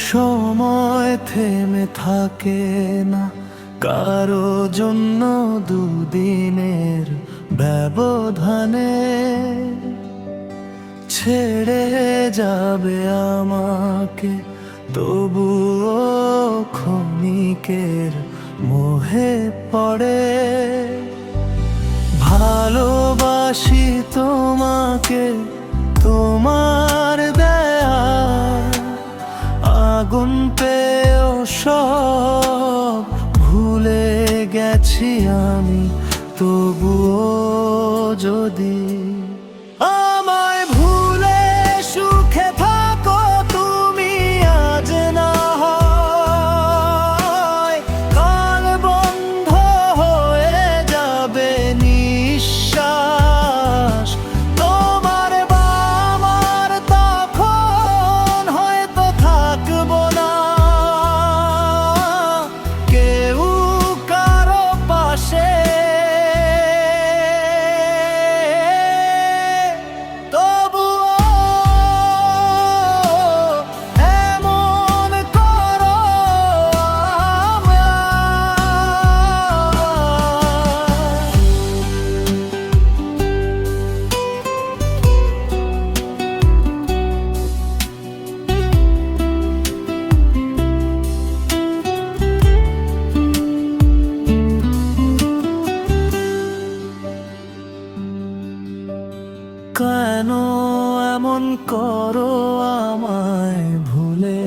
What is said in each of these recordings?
সময় থেমে থাকে না কারো জন্য, দুদিনের ব্যবধানে ছেড়ে যাবে আমাকে, তবুও ক্ষণিকের মোহে পড়ে। ভালোবাসি তোমাকে, তোমার দেয়া আগুন পেয়েও সব ভুলে গেছি আমি, তবুও যদি আমায় ভুলে সুখে থাকো তুমি আজ, না হয় কাল বন্ধ হয়ে যাবে নিঃশ্বাস তোমার বা আমার, তখন হয়তো থাকবো না কেউ কারো পাশে। কেন এমন করো আমায় ভুলে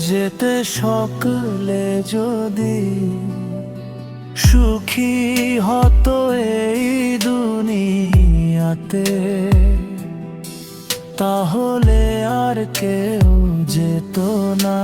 যেতে সকলে, যদি সুখী হতো এই দুনিয়াতে, তাহলে আর কেউ যেত না।